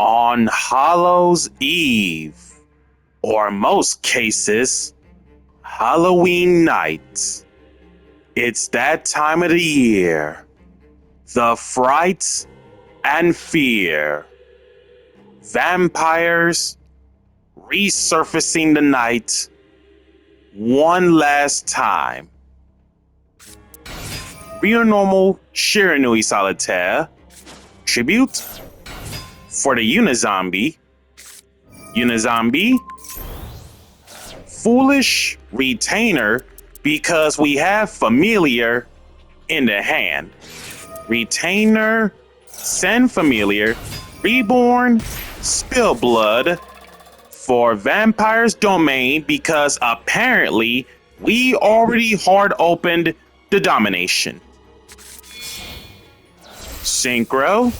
On Hallows Eve, or in most cases, Halloween night, it's that time of the year. The fright and fear. Vampires resurfacing the night one last time. Real Normal Shiranui Solitaire tribute for the Unizombie. Unizombie, foolish retainer because we have familiar in the hand. Retainer, send familiar, reborn, spill blood for Vampire's Domain because apparently we already hard opened the domination. Synchro,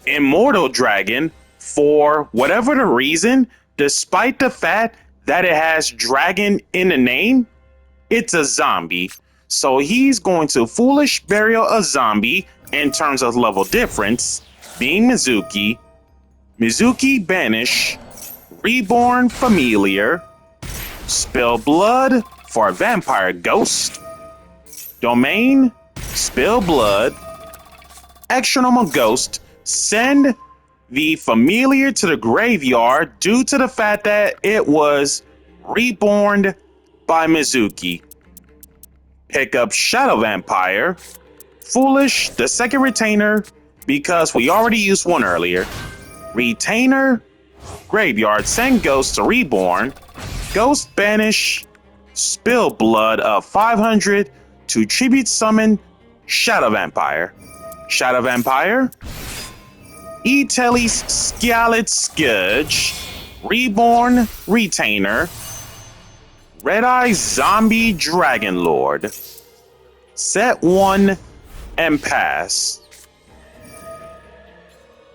Immortal Dragon, for whatever the reason, despite the fact that it has dragon in the name, it's a zombie. So he's going to Foolish Burial a zombie in terms of level difference, being Mizuki. Mizuki Banish, Reborn Familiar, Spill Blood for Vampire Ghost, Domain, Spill Blood, Extra Normal Ghost, send the familiar to the graveyard due to the fact that it was reborn by Mizuki. Pick up Shadow Vampire, Foolish, the second retainer, because we already used one earlier. Retainer, graveyard, send Ghost to reborn, Ghost banish, Spill Blood of 500 to tribute summon Shadow Vampire. Shadow Vampire, E-Telly's Scarlet Scourge, Reborn Retainer, Red Eye Zombie Dragon Lord. Set 1 and pass.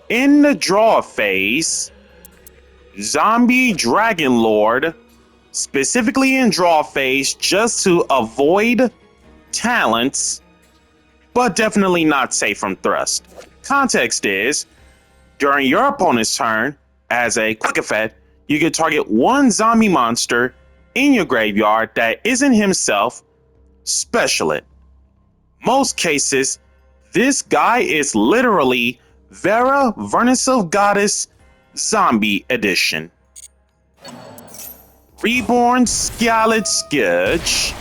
In the draw phase, Zombie Dragon Lord, specifically in draw phase just to avoid talents, but definitely not safe from thrust. Context is, during your opponent's turn, as a quick effect, you can target one zombie monster in your graveyard that isn't himself, special it. Most cases, this guy is literally Vera Vernissive Goddess Zombie Edition. Reborn Scarlet Scourge,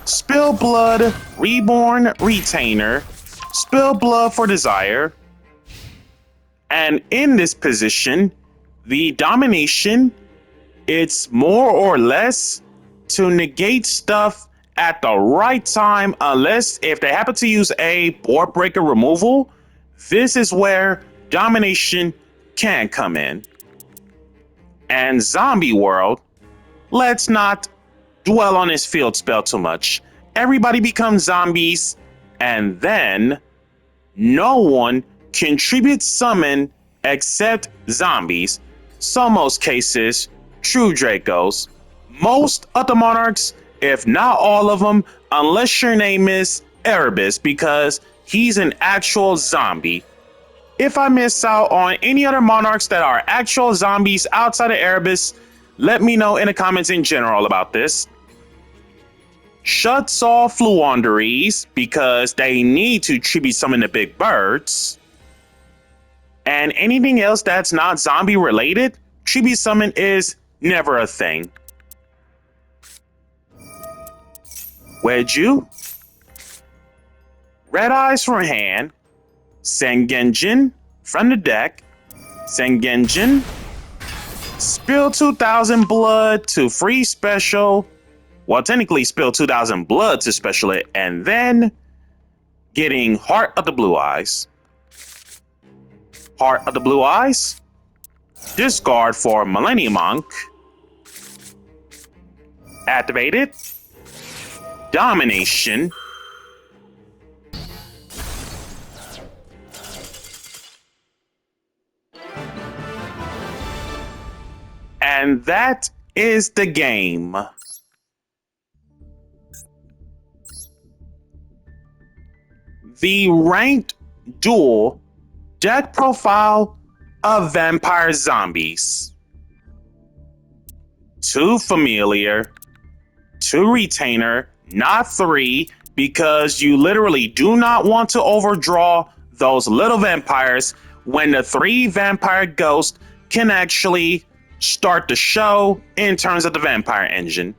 Spill Blood, Reborn Retainer, Spill Blood for Desire. And in this position, the domination, it's more or less to negate stuff at the right time, unless if they happen to use a board breaker removal, this is where domination can come in. And Zombie World, let's not dwell on this field spell too much. Everybody becomes zombies, and then no one contribute summon except zombies. So most cases, true Dracos. Most of the monarchs, if not all of them, unless your name is Erebus, because he's an actual zombie. If I miss out on any other monarchs that are actual zombies outside of Erebus, let me know in the comments in general about this. Shuts off Fluanderies because they need to tribute summon the big birds. And anything else that's not zombie related, tribute summon is never a thing. Wedju, Red Eyes from hand, Sengenjin from the deck, Sengenjin, Spill 2000 blood to free special, well technically spill 2000 blood to special it, and then getting Heart of the Blue Eyes. Heart of the Blue Eyes, discard for Millennium Monk, activated, domination, and that is the game. The ranked duel deck profile of vampire zombies. 2 familiar, 2 retainer, not 3, because you literally do not want to overdraw those little vampires when the 3 vampire ghosts can actually start the show in terms of the vampire engine.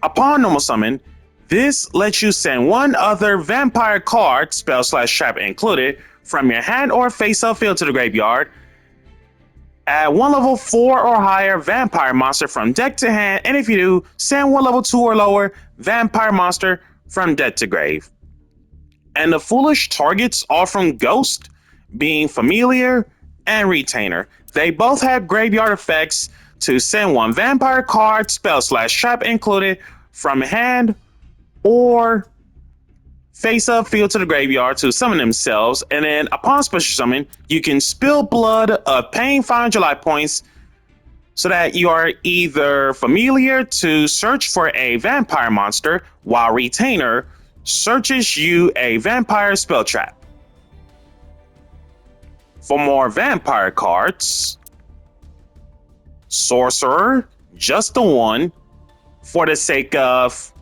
Upon normal summon, this lets you send 1 other vampire card, spell/trap included, from your hand or face-up field to the graveyard. Add 1 level 4 or higher vampire monster from deck to hand, and if you do, send 1 level 2 or lower vampire monster from deck to grave. And the foolish targets are from Ghost, being familiar and retainer. They both have graveyard effects to send 1 vampire card, spell/trap included, from hand or face-up field to the graveyard to summon themselves, and then upon special summon, you can spill blood of paying 500 life points so that you are either familiar to search for a vampire monster, while retainer searches you a vampire spell trap. For more vampire cards, sorcerer, just the 1, for the sake of,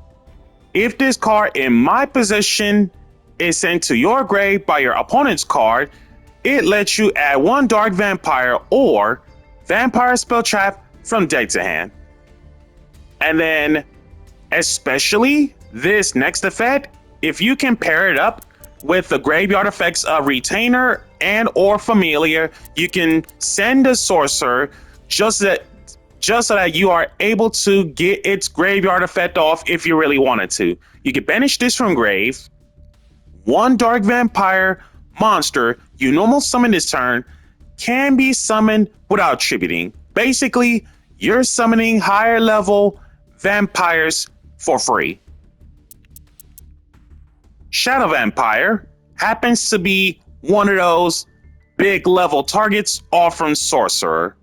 if this card in my possession is sent to your grave by your opponent's card, it lets you add 1 dark vampire or vampire spell trap from deck to hand. And then, especially this next effect, if you can pair it up with the graveyard effects of retainer and or familiar, you can send the sorcerer just so that you are able to get its graveyard effect off if you really wanted to. You can banish this from grave. 1 dark vampire monster you normal summon this turn can be summoned without tributing. Basically, you're summoning higher level vampires for free. Shadow Vampire happens to be one of those big level targets off from Sorcerer.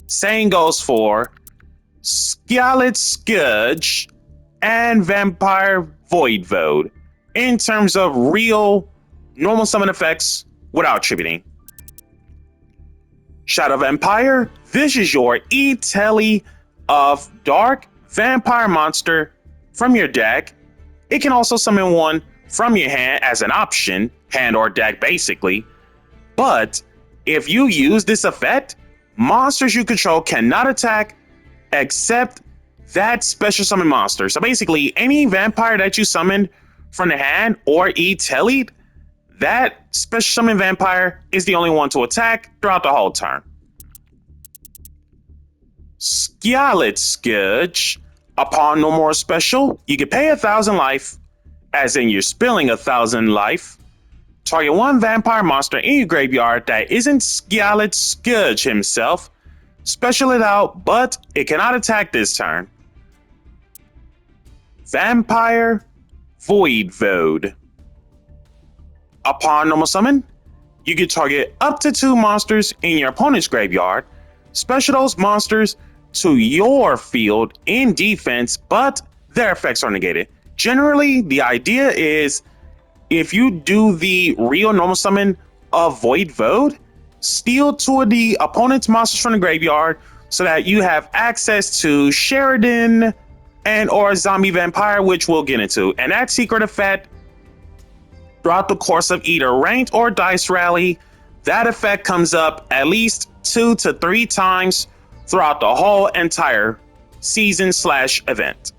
Same goes for Scarlet Scourge and Vampire Void in terms of real normal summon effects without tributing. Shadow Vampire, this is your E-Telly of Dark Vampire Monster from your deck. It can also summon 1 from your hand as an option, hand or deck basically. But if you use this effect, monsters you control cannot attack except that special summon monster. So basically, any vampire that you summoned from the hand or E-Tellied, that special summon vampire is the only one to attack throughout the whole turn. Scarlet Scourge, upon no more special, you can pay 1,000 life, as in you're spilling 1,000 life. Target 1 vampire monster in your graveyard that isn't Scarlet Scourge himself. Special it out, but it cannot attack this turn. Vampire Void. Upon normal summon, you can target up to 2 monsters in your opponent's graveyard. Special those monsters to your field in defense, but their effects are negated. Generally, the idea is if you do the real normal summon of Void, steal 2 of the opponent's monsters from the graveyard so that you have access to Sheridan and or Zombie Vampire, which we'll get into. And that secret effect, throughout the course of either ranked or dice rally, that effect comes up at least 2 to 3 times throughout the whole entire season/event.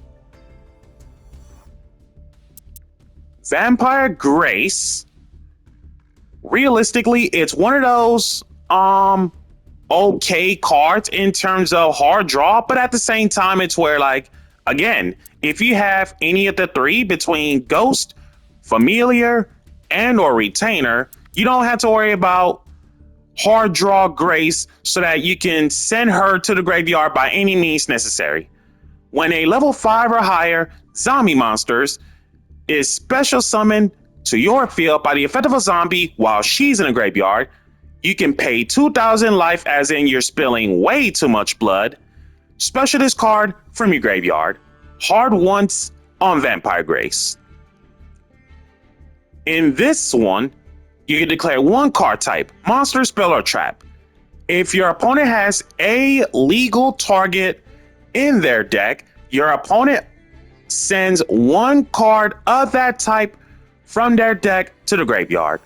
Vampire Grace, realistically, it's one of those okay cards in terms of hard draw, but at the same time, it's where, like, again, if you have any of the 3 between Ghost, Familiar, and or Retainer, you don't have to worry about hard draw Grace so that you can send her to the graveyard by any means necessary. When a level 5 or higher zombie monsters is special summoned to your field by the effect of a zombie while she's in a graveyard, you can pay 2,000 life, as in you're spilling way too much blood. Special this card from your graveyard. Hard once on Vampire Grace. In this one, You can declare one card type, monster, spell, or trap. If your opponent has a legal target in their deck, your opponent sends one card of that type from their deck to the graveyard.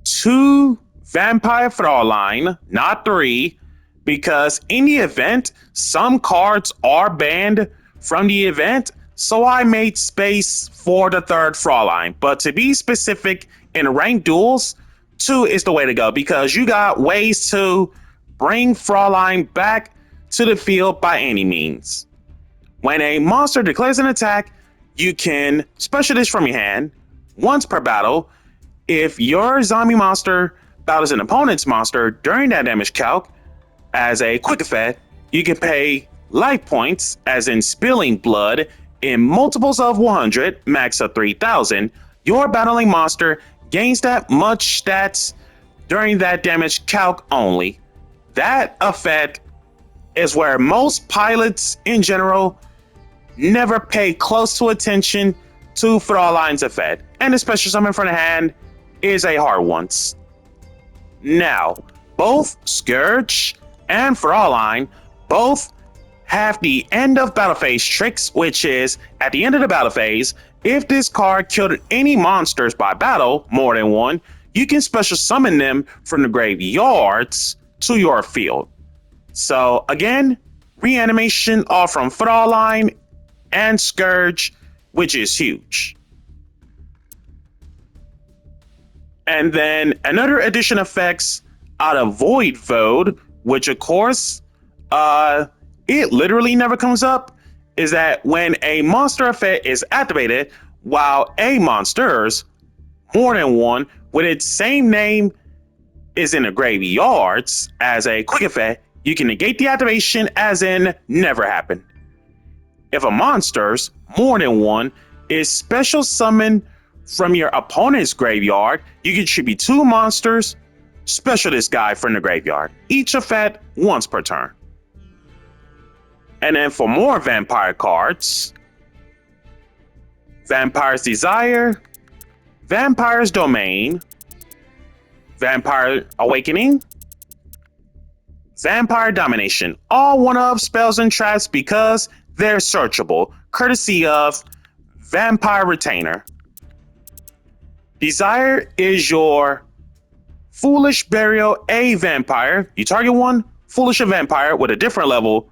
2 Vampire Fraulein, not 3, because in the event, some cards are banned from the event, so I made space for the 3rd Fraulein. But to be specific, in ranked duels, 2 is the way to go because you got ways to bring Fraulein back to the field by any means. When a monster declares an attack, you can special this from your hand once per battle. If your zombie monster battles an opponent's monster during that damage calc, as a quick effect, you can pay life points, as in spilling blood, in multiples of 100, max of 3,000. Your battling monster gains that much stats during that damage calc only. That effect is where most pilots in general never pay close to attention to Fraulein's effect, and the special summon from the hand is a hard one. Now, both Scourge and Fraulein both have the end of battle phase tricks, which is at the end of the battle phase, if this card killed any monsters by battle, more than one, you can special summon them from the graveyards to your field. So again, reanimation are from Fraulein and Scourge, which is huge. And then another addition effects out of Void Void, which of course, it literally never comes up, is that when a monster effect is activated, while a monster's, more than one, with its same name is in the graveyards as a quick effect, you can negate the activation as in never happened. If a monster's, more than one, is special summoned from your opponent's graveyard, you can tribute 2 monsters, special this guy from the graveyard. Each effect once per turn. And then for more vampire cards, Vampire's Desire, Vampire's Domain, Vampire Awakening, Vampire Domination. All one-of spells and traps because they're searchable, courtesy of Vampire Retainer. Desire is your Foolish Burial a vampire. You target one Foolish vampire with a different level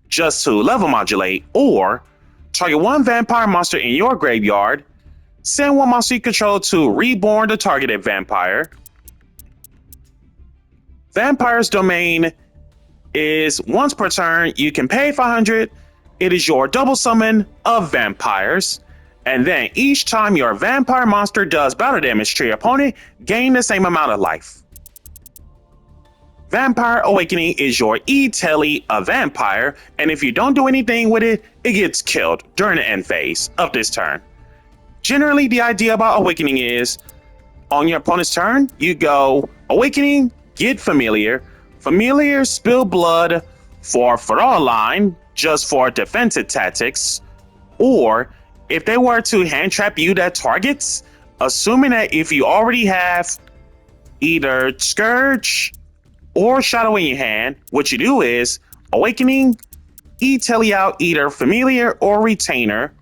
just to level modulate, or target one vampire monster in your graveyard, send one monster you control to reborn the targeted vampire. Vampire's Domain is once per turn, you can pay 500. It is your double summon of vampires. And then each time your vampire monster does battle damage to your opponent, gain the same amount of life. Vampire Awakening is your E-Telly, a vampire, and if you don't do anything with it, it gets killed during the end phase of this turn. Generally, the idea about Awakening is, on your opponent's turn, you go Awakening, get Familiar, Familiar, spill blood for Fraulein, just for defensive tactics, or if they were to hand trap you that targets, assuming that if you already have either Scourge or Shadow in your hand, what you do is Awakening, E-Telly out either Familiar or Retainer,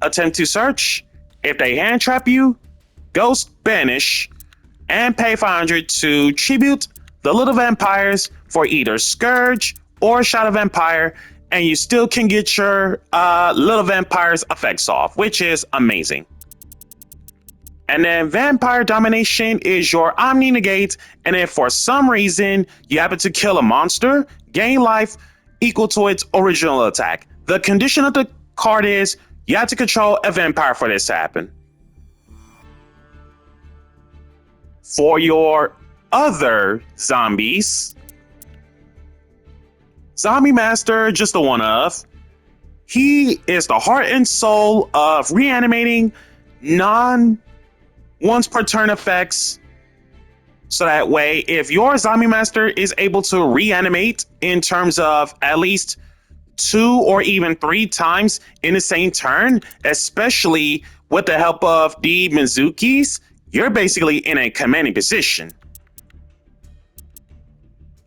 attempt to search. If they hand trap you, Ghost Banish, and pay 500 to tribute the little vampires for either Scourge or Shadow Vampire, and you still can get your little vampires effects off, which is amazing. And then Vampire Domination is your Omni Negate, and if for some reason you happen to kill a monster, gain life equal to its original attack. The condition of the card is you have to control a vampire for this to happen. For your other zombies, Zombie Master, just a one-of. He is the heart and soul of reanimating non-once per turn effects. So that way, if your Zombie Master is able to reanimate in terms of at least 2 or even 3 times in the same turn, especially with the help of the Mizukis, you're basically in a commanding position.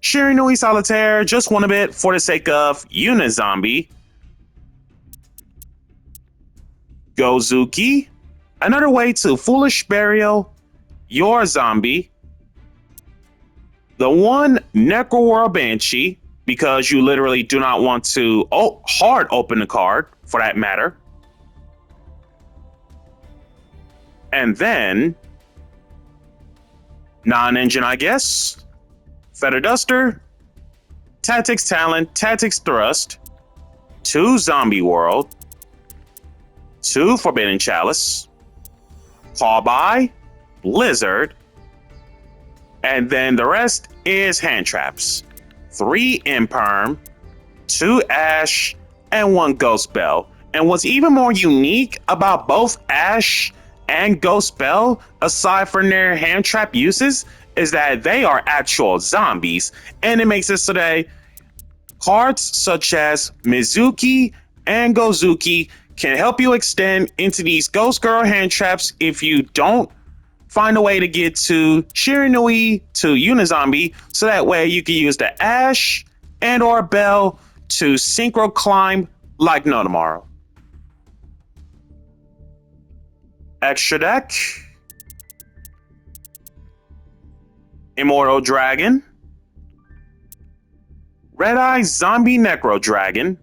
Shiranui Solitaire just won a bit for the sake of Unizombie. Gozuki, another way to Foolish Burial your zombie. The one Necroworld Banshee, because you literally do not want to hard open the card, for that matter. And then, non-engine, I guess. Feather Duster, Tactics Talent, Tactics Thrust, 2 Zombie World, 2 Forbidden Chalice, Clawby, Blizzard, and then the rest is hand traps. 3 Imperm, 2 Ash, and 1 Ghost Bell. And what's even more unique about both Ash and Ghost Bell, aside from their hand trap uses, is that they are actual zombies. And it makes it so that cards such as Mizuki and Gozuki can help you extend into these Ghost Girl hand traps if you don't find a way to get to Shiranui to Unizombie, so that way you can use the Ash and or Bell to synchro climb like no tomorrow. Extra deck. Immortal Dragon. Red Eye Zombie Necro Dragon.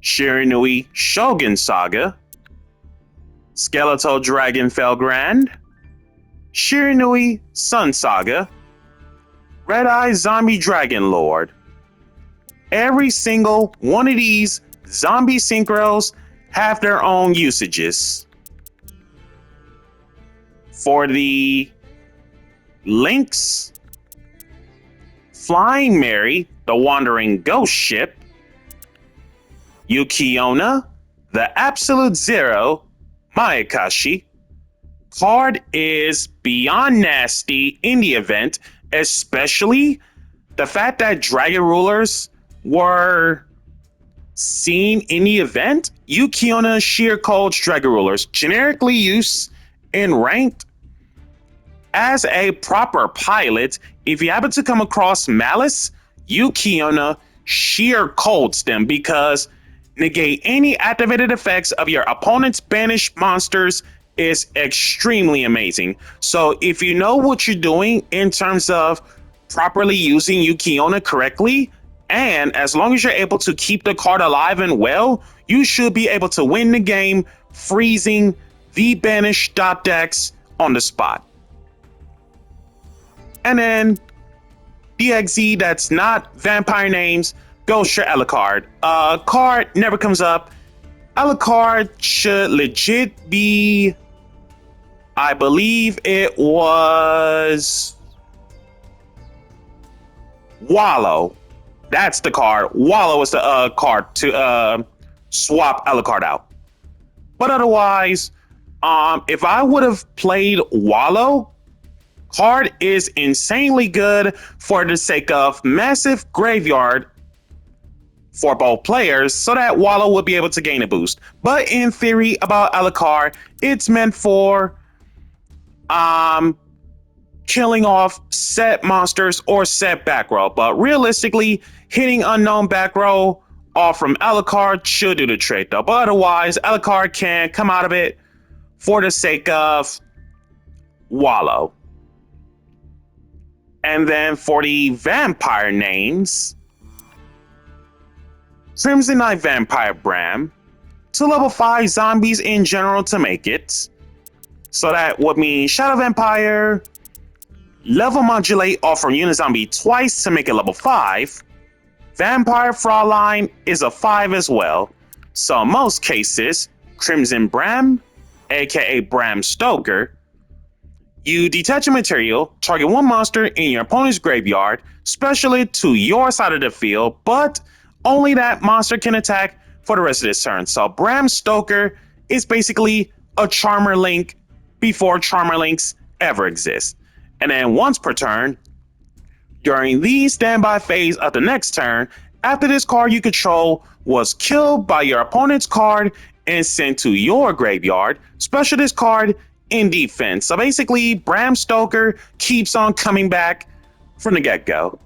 Shiranui Shogun Saga. Skeletal Dragon Felgrand. Shiranui Sun Saga. Red Eye Zombie Dragon Lord. Every single one of these zombie synchros have their own usages. For the links, Flying Mary, the Wandering Ghost Ship, Yukiona, the Absolute Zero, Mayakashi. Card is beyond nasty in the event, especially the fact that Dragon Rulers were seen in the event. Yukiona Sheer Cold's Dragon Rulers, generically used in ranked as a proper pilot. If you happen to come across Malice, Yukiona Sheer Colds them, because negate any activated effects of your opponent's banished monsters is extremely amazing. So if you know what you're doing in terms of properly using Yukiona correctly, and as long as you're able to keep the card alive and well, you should be able to win the game, freezing the banished dot decks on the spot. And then DXZ that's not vampire names, Ghost your Alucard. Card never comes up. Alucard should legit be, I believe it was Wallow. That's the card. Wallow is the card to swap Alucard out. But otherwise, if I would have played Wallow, card is insanely good for the sake of massive graveyard for both players, so that Wallow would be able to gain a boost. But in theory about Alucard, it's meant for killing off set monsters or set back row. But realistically, hitting unknown back row off from Alucard should do the trick though. But otherwise, Alucard can come out of it for the sake of Wallow. And then for the vampire names, Crimson Knight Vampire Bram, 2 level 5 zombies in general to make it. So that would mean Shadow Vampire, level modulate off from Unizombie twice to make it level 5. Vampire Fraulein is a 5 as well. So in most cases, Crimson Bram, aka Bram Stoker, you detach a material, target 1 monster in your opponent's graveyard, special it to your side of the field, but only that monster can attack for the rest of this turn. So Bram Stoker is basically a Charmer Link before Charmer Links ever exist. And then once per turn, during the standby phase of the next turn, After this card you control was killed by your opponent's card and sent to your graveyard, special this card in defense. So basically, Bram Stoker keeps on coming back from the get-go.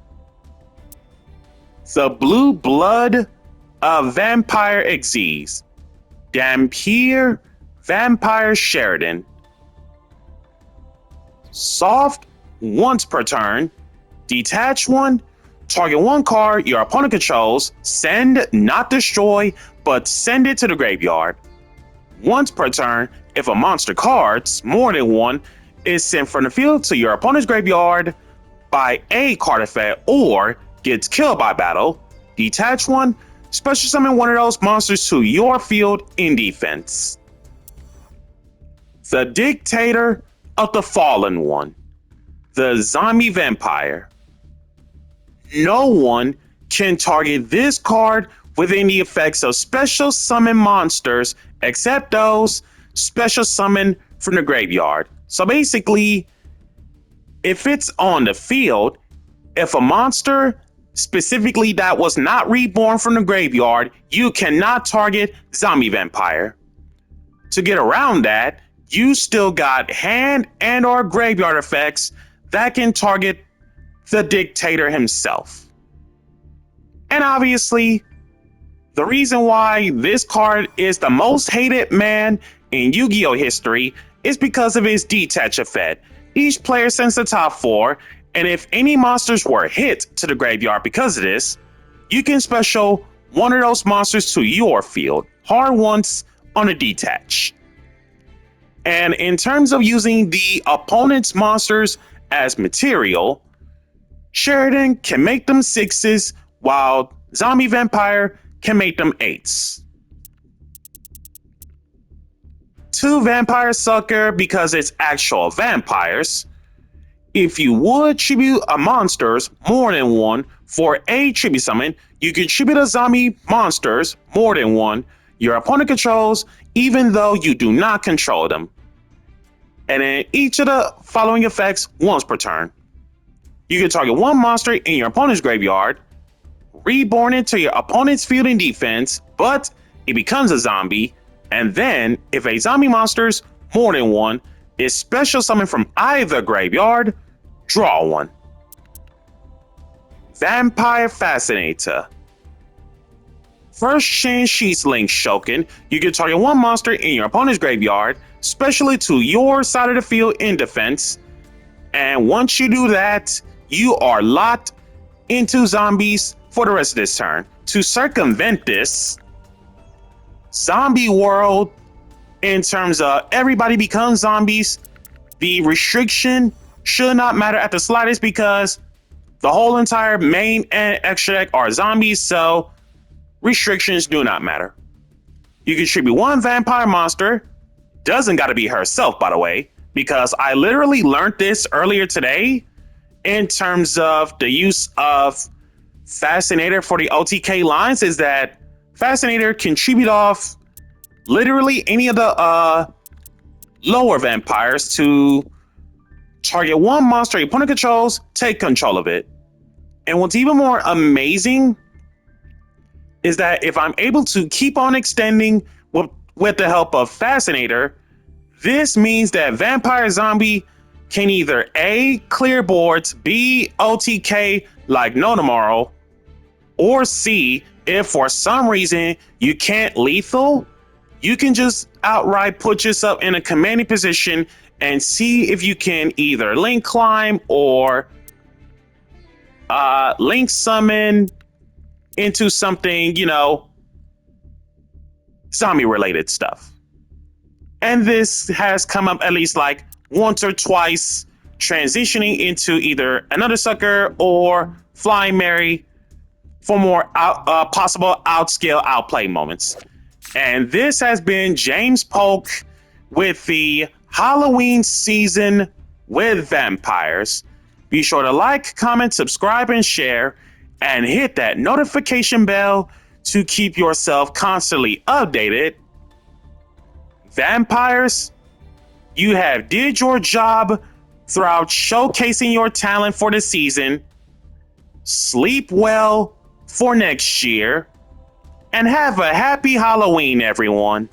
The Blue Blood of Vampire Xyz. Dampier Vampire Sheridan. Soft once per turn. Detach one. Target one card your opponent controls. Send, not destroy, but send it to the graveyard. Once per turn, if a monster cards, more than one, is sent from the field to your opponent's graveyard by a card effect or gets killed by battle, detach one, special summon one of those monsters to your field in defense. The Dictator of the Fallen One. The Zombie Vampire. No one can target this card with any effects of special summon monsters except those special summon from the graveyard. So basically, if it's on the field, if a monster specifically that was not reborn from the graveyard, you cannot target Zombie Vampire. To get around that, you still got hand and or graveyard effects that can target the Dictator himself. And obviously, the reason why this card is the most hated man in Yu-Gi-Oh! History is because of his detach effect. Each player sends the top 4, and if any monsters were hit to the graveyard because of this, you can special one of those monsters to your field, hard once on a detach. And in terms of using the opponent's monsters as material, Sheridan can make them 6s, while Zombie Vampire can make them 8s. 2 Vampire Sucker because it's actual vampires. If you would tribute a monsters more than one for a tribute summon, you can tribute a zombie monsters more than one your opponent controls, even though you do not control them. And then each of the following effects once per turn. You can target one monster in your opponent's graveyard, reborn it to your opponent's field in defense, but it becomes a zombie, and then if a zombie monster's more than one is special summoned from either graveyard, draw one. Vampire Fascinator. First Shin Sheets Link Shoken, you can target one monster in your opponent's graveyard, specially to your side of the field in defense, and once you do that, you are locked into zombies for the rest of this turn. To circumvent this, Zombie World, in terms of everybody becomes zombies, the restriction should not matter at the slightest because the whole entire main and extra deck are zombies, so restrictions do not matter. You can tribute one vampire monster, doesn't gotta be herself by the way, because I literally learned this earlier today in terms of the use of Fascinator for the OTK lines, is that Fascinator can tribute off literally any of the lower vampires to target one monster your opponent controls, take control of it. And what's even more amazing is that if I'm able to keep on extending with the help of Fascinator, this means that Vampire Zombie can either A, clear boards, B, OTK like no tomorrow, or C, if for some reason you can't lethal, you can just outright put yourself in a commanding position and see if you can either link climb or link summon into something, you know, zombie related stuff. And this has come up at least like once or twice, transitioning into either another sucker or Flying Mary for more possible outscale outplay moments. And this has been James Polk with the Halloween season with vampires. Be sure to like, comment, subscribe, and share, and hit that notification bell to keep yourself constantly updated. Vampires, you have did your job throughout showcasing your talent for the season. Sleep well for next year. And have a happy Halloween, everyone.